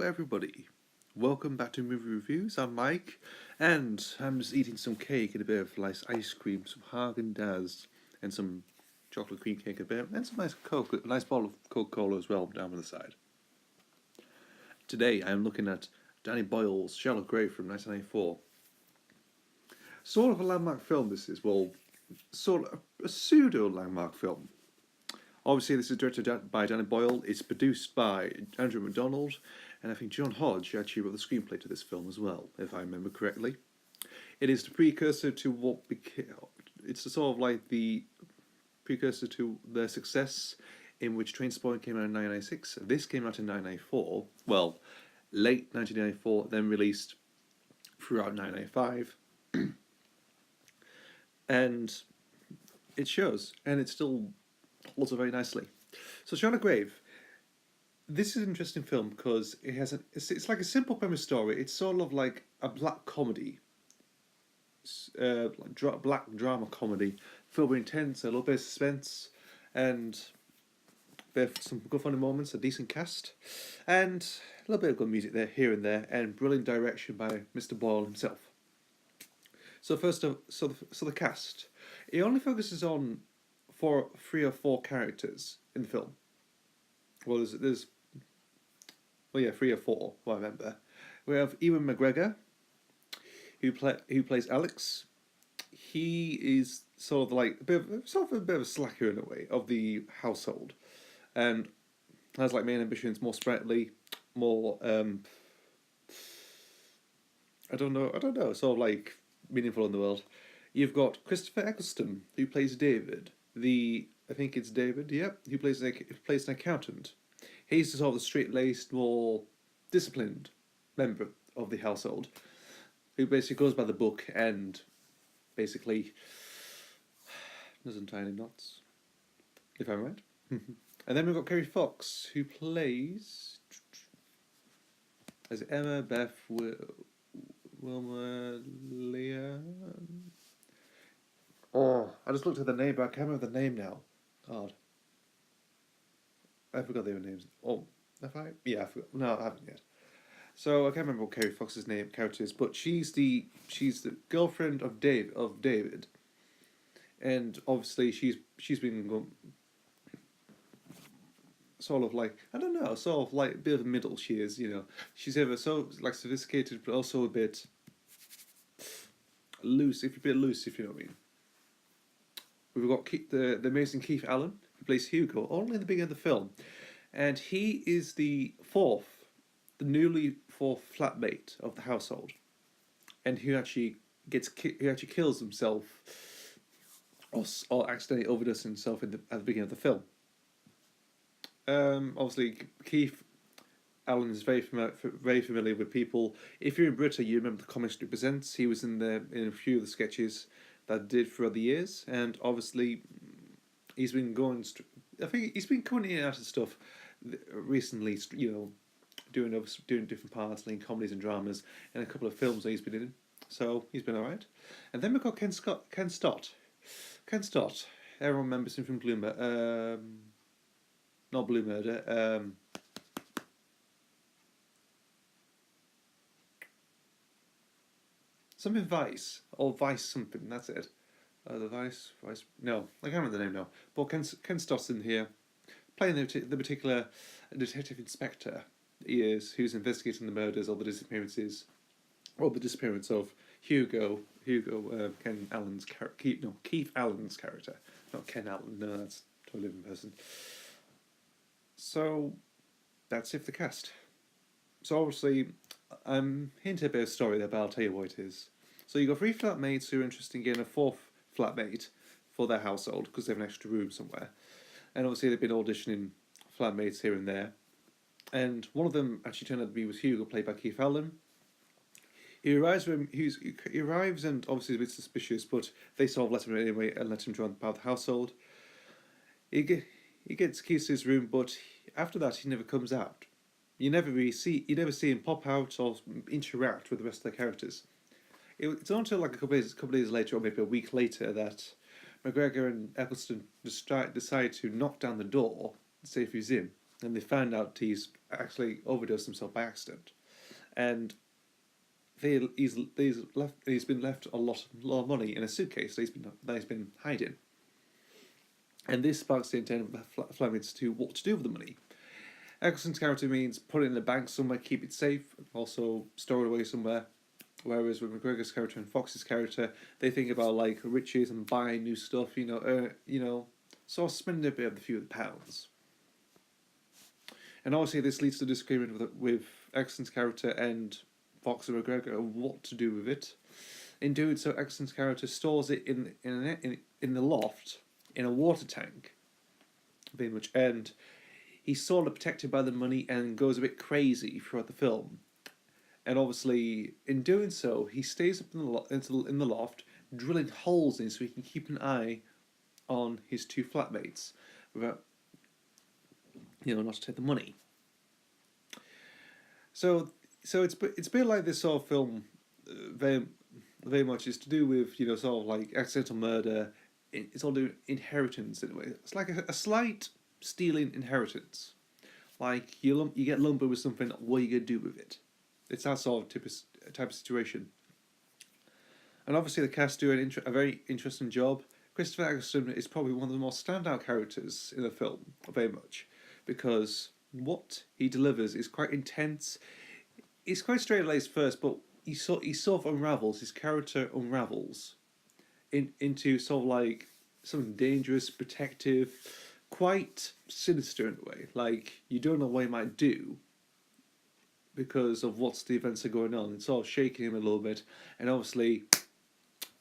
everybody. Welcome back to Movie Reviews. I'm Mike, and I'm just eating some cake and a bit of nice ice cream, some Haagen-Dazs, and some chocolate cream cake a bit, and some nice Coke, a nice bottle of Coca-Cola as well down on the side. Today I'm looking at Danny Boyle's Shallow Grave from 1994. Sort of a landmark film this is, well, sort of a pseudo-landmark film. Obviously, this is directed by Danny Boyle. It's produced by Andrew McDonald, and I think John Hodge actually wrote the screenplay to this film as well, if I remember correctly. It is the precursor to what became. It's sort of like the precursor to their success, in which Trainspotting came out in 1996. This came out in 1994. Well, late 1994, then released throughout 1995, and it shows, and it still holds up very nicely. So, Shallow Grave. This is an interesting film because it has it's like a simple premise story. It's sort of like a black comedy, black drama comedy, filled with intense, a little bit of suspense, and some good funny moments, a decent cast, and a little bit of good music there, here and there, and brilliant direction by Mr. Boyle himself. So the cast, it only focuses on three or four characters in the film. Well, there's three or four. Well, I remember. We have Ewan McGregor, who plays Alex. He is sort of like a bit of a slacker in a way of the household, and has like main ambitions, more sprightly, more I don't know, sort of like meaningful in the world. You've got Christopher Eccleston, who plays David. I think it's David. Yep, who plays an accountant. He's sort of the straight-laced, more disciplined member of the household, who basically goes by the book and basically doesn't tie any knots, if I'm right. And then we've got Kerry Fox, who plays as Emma Beth Wilmer Leah. Oh, I just looked at the name, but I can't remember the name now. God. I forgot their names. Oh, have I? Yeah, I forgot. No, I haven't yet. So I can't remember what Kerry Fox's character is, but she's the girlfriend of David, and obviously she's been sort of like, I don't know, sort of like a bit of a middle. She is, she's ever so like sophisticated, but also a bit loose. If you know what I mean. We've got the amazing Keith Allen, who plays Hugo, only in the beginning of the film. And he is the newly fourth flatmate of the household. And who actually kills himself, or accidentally overdoses himself at the beginning of the film. Obviously, Keith Allen is very familiar with people. If you're in Britain, you remember the Comic Strip Presents. He was in a few of the sketches that I did throughout the years, and obviously he's been going. I think he's been coming in and out of stuff recently. Doing different parts, like comedies and dramas, and a couple of films that he's been in. So he's been alright. And then we've got Ken Stott. Ken Stott. Everyone remembers him from Blue Murder. Not Blue Murder. Something Vice, or Vice something, that's it. The Vice, no, I can't remember the name now. But Ken Stott's in here, playing the particular detective inspector who's investigating the murders or the disappearances, or the disappearance of Keith Allen's character, not Ken Allen, no, that's a totally different person. So, that's it for the cast. So obviously, I'm hinting a bit of story there, but I'll tell you what it is. So you've got three flatmates who are interested in getting a fourth flatmate for their household because they have an extra room somewhere. And obviously they've been auditioning flatmates here and there. And one of them actually turned out to be Hugo, played by Keith Allen. He arrives and obviously is a bit suspicious, but they sort of let him anyway and let him join the household. He gets keys to his room, but after that he never comes out. You never see him pop out or interact with the rest of the characters. It's not until like a couple of days later, or maybe a week later, that McGregor and Eccleston decide to knock down the door to see if he's in. and they find out he's actually overdosed himself by accident, and he's been left a lot of money in a suitcase that he's been hiding, and this sparks the intent of Flemings to what to do with the money. Eccleston's character means put it in the bank somewhere, keep it safe, also store it away somewhere. Whereas with McGregor's character and Fox's character, they think about like riches and buying new stuff, sort of spending a bit of the few pounds. And obviously, this leads to disagreement with Eccleston's character and Fox and McGregor of what to do with it. In doing so, Eccleston's character stores it in the loft in a water tank, very much, and he's sort of protected by the money and goes a bit crazy throughout the film. And obviously, in doing so, he stays up in the loft, drilling holes in so he can keep an eye on his two flatmates without, not to take the money. So it's a bit like this sort of film, very much is to do with sort of like accidental murder. It's all do inheritance in a way. It's like a slight stealing inheritance. Like you get lumbered with something. What are you gonna do with it? It's that sort of type of situation. And obviously the cast do a very interesting job. Christopher Eccleston is probably one of the most standout characters in the film, very much, because what he delivers is quite intense. It's quite straight-laced first, but he sort of unravels. His character unravels into sort of like something dangerous, protective, quite sinister in a way. Like you don't know what he might do because of what's the events are going on. It's sort of shaking him a little bit, and obviously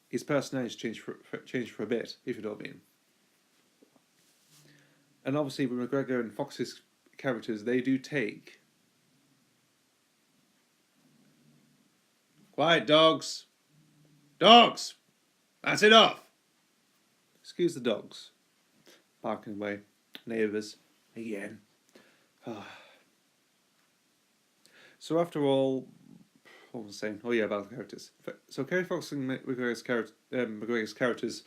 his personality changed for a bit, if you know what I mean. And obviously with McGregor and Fox's characters, they do take... Quiet, dogs! Dogs! That's enough! Excuse the dogs. Barking away. Neighbours. Again. So after all, what was I saying? Oh yeah, about the characters. So Kerry Fox and McGregor's characters,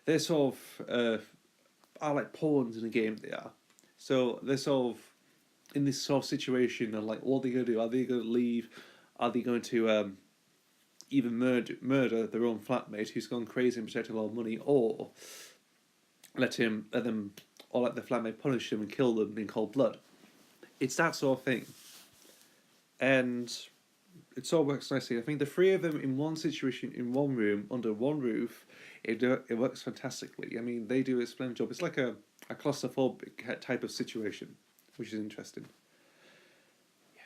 they're sort of are like pawns in a game. They are. So they're sort of in this sort of situation of like, what are they going to do? Are they going to leave? Are they going to even murder their own flatmate who's gone crazy and protecting a lot of money, or let the flatmate punish them and kill them in cold blood? It's that sort of thing. And it sort of works nicely. I think the three of them in one situation, in one room, under one roof, it works fantastically. I mean, they do a splendid job. It's like a claustrophobic type of situation, which is interesting. Yeah.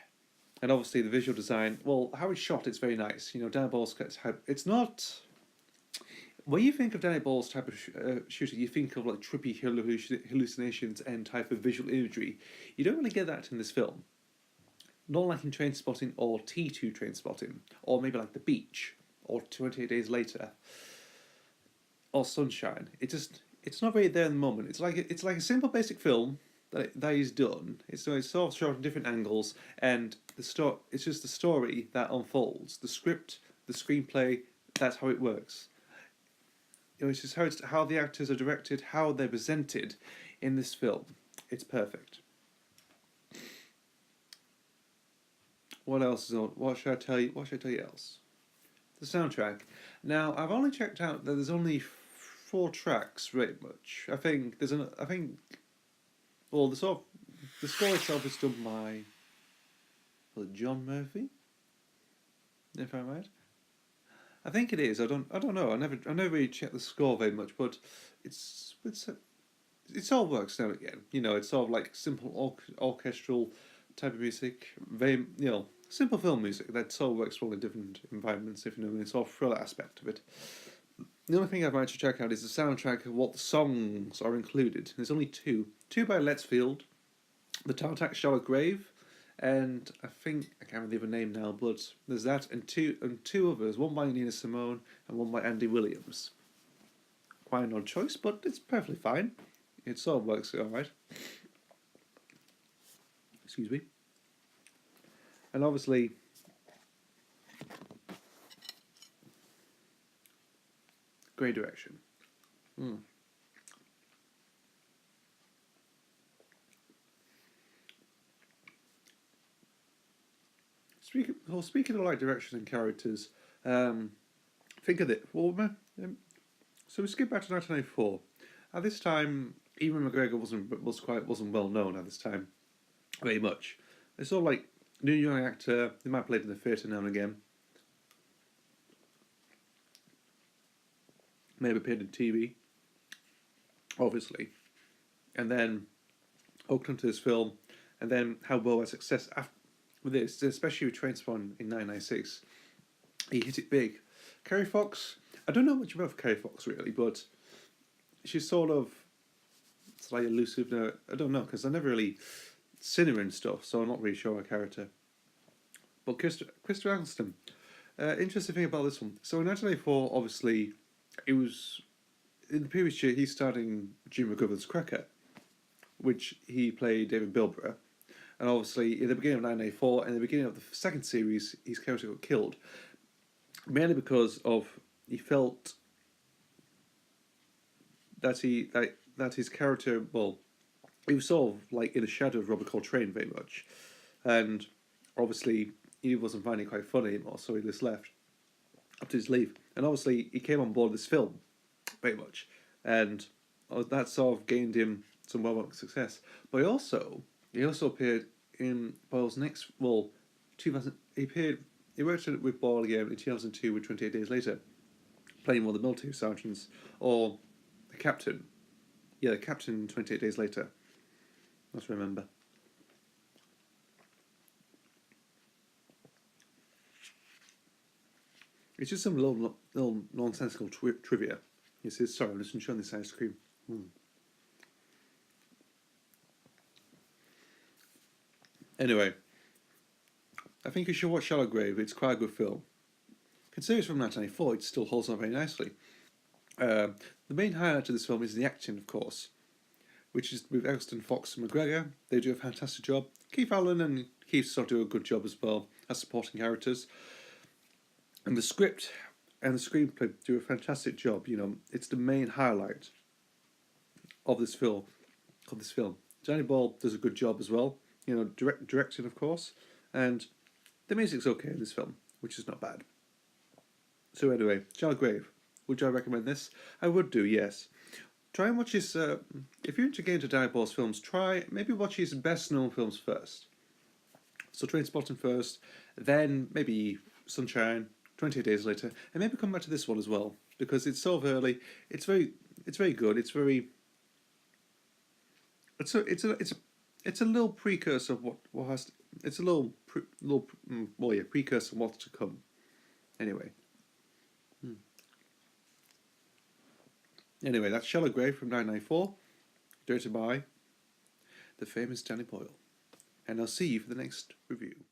And obviously the visual design, well, how it's shot, it's very nice. Danny Boyle's type, it's not... When you think of Danny Boyle's type of shooting, you think of like trippy hallucinations and type of visual imagery. You don't really get that in this film. Not like in Trainspotting or T2 Trainspotting, or maybe like The Beach, or 28 Days Later, or Sunshine. It's not really there in the moment. It's like a simple basic film that he's done. It's sort of shot in different angles, and it's just the story that unfolds. The script, the screenplay, that's how it works. It's just how the actors are directed, how they're presented in this film. It's perfect. What else is on? What should I tell you? What should I tell you else? The soundtrack. Now, I've only checked out that there's only 4 tracks, very much. I think well, the score itself is done by John Murphy, if I'm right. I think it is. I don't know. I never really checked the score very much, but it all works now and again. It's sort of like simple orchestral type of music, very simple film music that sort of works well in different environments, if you know the sort of thriller aspect of it. The only thing I've managed to check out is the soundtrack of what the songs are included. There's only 2. 2 by Lettsfield, The Tartax Shallow Grave, and I can't remember the other name now, but there's that, and two others, one by Nina Simone and one by Andy Williams. Quite an odd choice, but it's perfectly fine. It sort of works alright. Excuse me. And obviously, great direction. Speaking of like direction and characters, think of it. Well, so we skip back to 1994. At this time, Ewan McGregor wasn't well known at this time, very much. It's all like new young actor. They might have played in the theatre now and again. Maybe appeared in TV, obviously, and then hooked onto this film, and then how well a success after with this, especially with Trainspotting in 1996, he hit it big. Kerry Fox, I don't know much about Kerry Fox really, but she's sort of slightly elusive. No, I don't know because I never really seen her and stuff, so I'm not really sure her character. But Christopher Eccleston, interesting thing about this one. So in 1994, obviously, it was in the previous year he starred in Jim McGovern's Cracker, which he played David Bilborough. And obviously, in the beginning of 1994 and the beginning of the second series, his character got killed. Mainly because he felt that his character, well, he was sort of like in the shadow of Robert Coltrane very much. And obviously, he wasn't finding it quite funny anymore, so he just left after his leave. And obviously, he came on board this film very much. And that sort of gained him some well-worked success. But he also appeared in Boyle's next, 2000. He worked with Boyle again in 2002 with 28 Days Later, playing one of the military sergeants or the captain. Yeah, the captain in 28 Days Later. Let's remember. It's just some little nonsensical trivia. He says, "Sorry, I'm just enjoying this ice cream." Anyway, I think you should watch Shallow Grave. It's quite a good film. Considering it's from 1994, it still holds up very nicely. The main highlight of this film is the acting, of course, which is with Eccleston, Fox, and McGregor. They do a fantastic job. Keith Allen and Keith sort of do a good job as well as supporting characters. And the script and the screenplay do a fantastic job. You know, it's the main highlight of this film. Danny Boyle does a good job as well. You know, directing, of course, and the music's okay in this film, which is not bad. So anyway, Shallow Grave. Would I recommend this? I would do, yes. Try and watch his. If you're into getting into Danny Boyle's films, maybe watch his best known films first. So Trainspotting first, then maybe Sunshine, 28 Days Later, and maybe come back to this one as well because it's sort of early. It's very good. It's a little precursor of what has. It's a precursor of what's to come. Anyway. Anyway, that's Shallow Grave from 1994, directed by the famous Danny Boyle. And I'll see you for the next review.